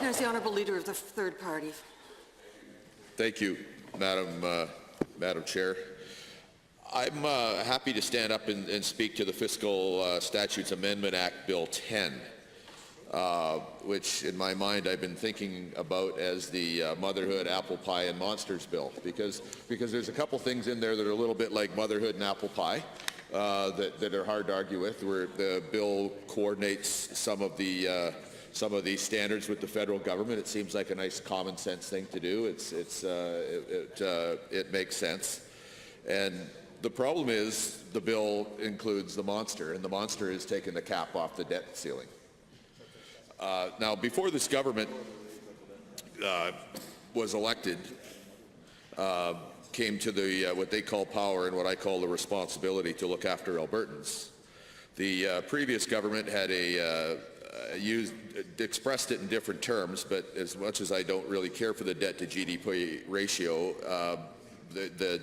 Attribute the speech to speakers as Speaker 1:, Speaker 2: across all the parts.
Speaker 1: Recognize the honourable leader of the third party.
Speaker 2: Thank you, Madam Chair. I'm happy to stand up and speak to the Fiscal Statutes Amendment Act Bill 10, which in my mind I've been thinking about as the motherhood, apple pie and monsters bill, because there's a couple things in there that are a little bit like motherhood and apple pie that are hard to argue with, where the bill coordinates some of these standards with the federal government. It seems like a nice common sense thing to do. It makes sense. And the problem is the bill includes the monster, and the monster is taking the cap off the debt ceiling. Now, before this government was elected, came to the what they call power and what I call the responsibility to look after Albertans. The previous government had expressed it in different terms, but as much as I don't really care for the debt to GDP ratio, the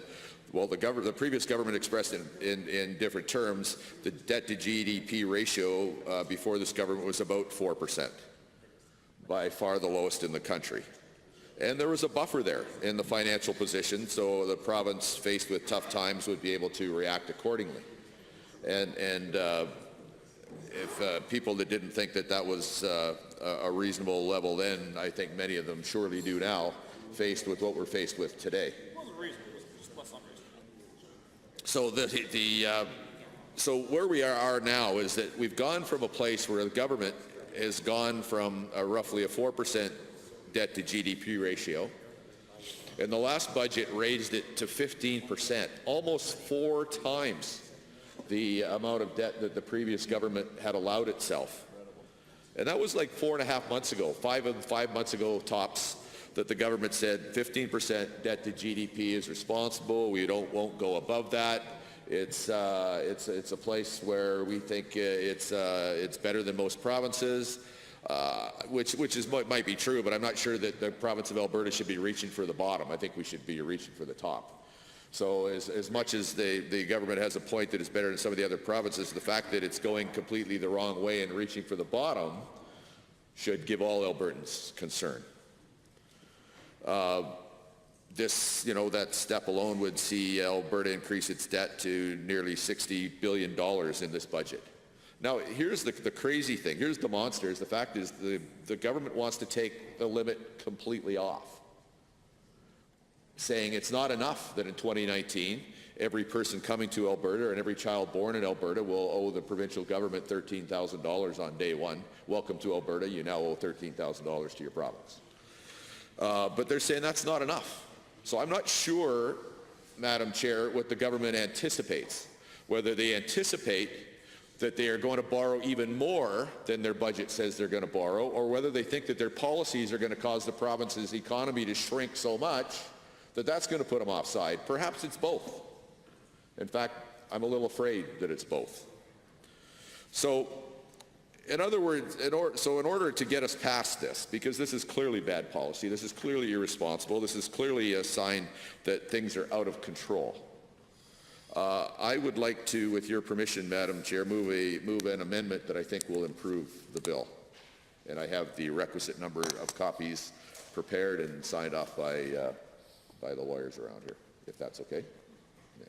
Speaker 2: previous government expressed it in different terms. The debt to GDP ratio before this government was about 4%, by far the lowest in the country. And there was a buffer there in the financial position, so the province faced with tough times would be able to react accordingly. And if people that didn't think that was a reasonable level then, I think many of them surely do now, faced with what we're faced with today. So so where we are now is that we've gone from a place where the government has gone from roughly a 4% debt to GDP ratio, and the last budget raised it to 15%, almost 4 times the amount of debt that the previous government had allowed itself. And that was like 4.5 months ago, 5 months ago tops, that the government said 15% debt to GDP is responsible. We won't go above that. It's a place where we think it's better than most provinces, which might be true, but I'm not sure that the province of Alberta should be reaching for the bottom. I think we should be reaching for the top. So as much as the government has a point that it's better than some of the other provinces, the fact that it's going completely the wrong way and reaching for the bottom should give all Albertans concern. That step alone would see Alberta increase its debt to nearly $60 billion in this budget. Now, here's the crazy thing. Here's the monster. The fact is the government wants to take the limit completely off, saying it's not enough that in 2019 every person coming to Alberta and every child born in Alberta will owe the provincial government $13,000 on day one. Welcome to Alberta. You now owe $13,000 to your province. But they're saying that's not enough. So I'm not sure, Madam Chair, what the government anticipates, whether they anticipate that they are going to borrow even more than their budget says they're going to borrow, or whether they think that their policies are going to cause the province's economy to shrink so much that that's going to put them offside. Perhaps it's both. In fact, I'm a little afraid that it's both. So, in other words, in order to get us past this, because this is clearly bad policy, this is clearly irresponsible, this is clearly a sign that things are out of control, I would like to, with your permission, Madam Chair, move an amendment that I think will improve the bill. And I have the requisite number of copies prepared and signed off by the lawyers around here, if that's okay. Yeah.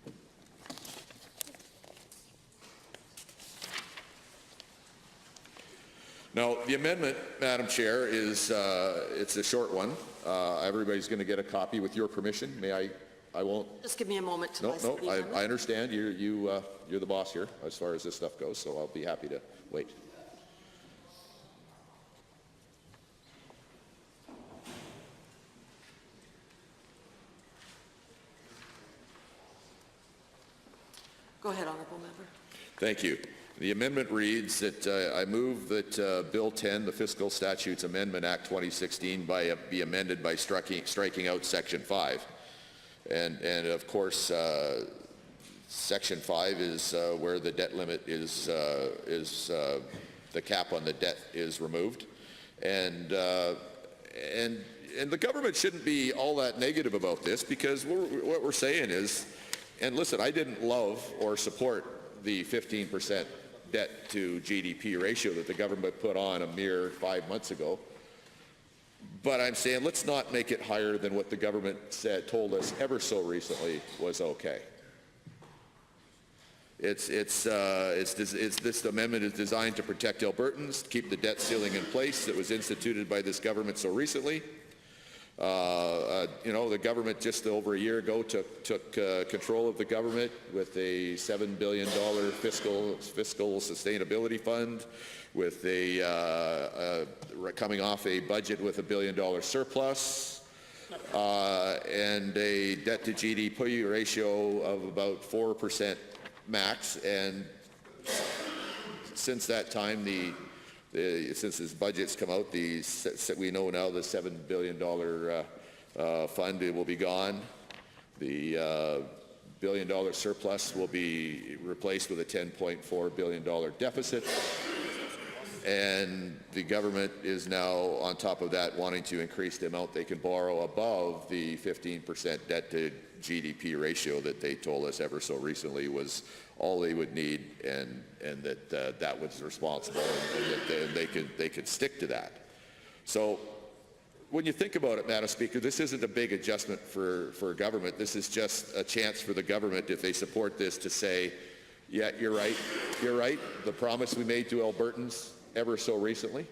Speaker 2: Now, the amendment, Madam Chair, is it's a short one. Everybody's going to get a copy with your permission. I won't. Just give me a moment to. No, I understand. You're the boss here as far as this stuff goes, so I'll be happy to wait.
Speaker 1: Go ahead, honourable member.
Speaker 2: Thank you. The amendment reads that I move that Bill 10, the Fiscal Statutes Amendment Act 2016, be amended by striking out Section 5. And of course, Section 5 is where the debt limit is the cap on the debt is removed. And the government shouldn't be all that negative about this, because what we're saying is, and listen, I didn't love or support the 15% debt to GDP ratio that the government put on a mere 5 months ago. But I'm saying let's not make it higher than what the government told us ever so recently was okay. This amendment is designed to protect Albertans, keep the debt ceiling in place that was instituted by this government so recently. The government just over a year ago took control of the government with a $7 billion fiscal sustainability fund, with coming off a budget with $1 billion surplus, and a debt to GDP ratio of about 4% max. And since that time, since this budget's come out, we know now the $7 billion fund will be gone. The $1 billion surplus will be replaced with a $10.4 billion deficit. And the government is now, on top of that, wanting to increase the amount they can borrow above the 15% debt to GDP ratio that they told us ever so recently was all they would need, and that was responsible, and that they could stick to that. So when you think about it, Madam Speaker, this isn't a big adjustment for government. This is just a chance for the government, if they support this, to say, yeah, you're right. The promise we made to Albertans ever so recently,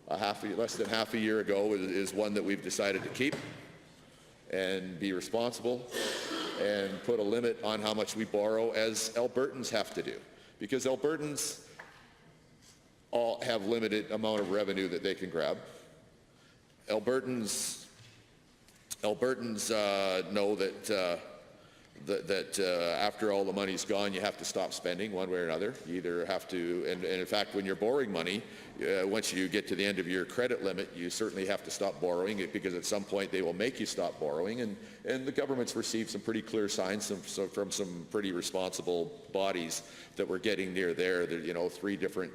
Speaker 2: less than half a year ago, is one that we've decided to keep and be responsible and put a limit on how much we borrow, as Albertans have to do, because Albertans all have limited amount of revenue that they can grab. Albertans know that after all the money's gone, you have to stop spending one way or another. You either have to, and in fact, when you're borrowing money, once you get to the end of your credit limit, you certainly have to stop borrowing it, because at some point they will make you stop borrowing. And the government's received some pretty clear signs from some pretty responsible bodies that we're getting near there. 3 different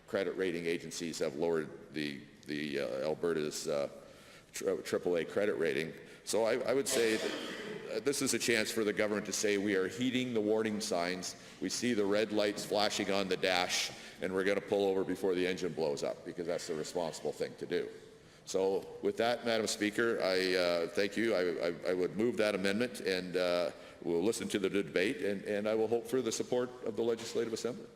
Speaker 2: credit rating agencies have lowered the Alberta's AAA credit rating. So I would say that this is a chance for the government to say we are heeding the warning signs. We see the red lights flashing on the dash, and we're going to pull over before the engine blows up, because that's the responsible thing to do. So with that, Madam Speaker, I thank you. I would move that amendment, and we'll listen to the debate, and I will hope for the support of the Legislative Assembly.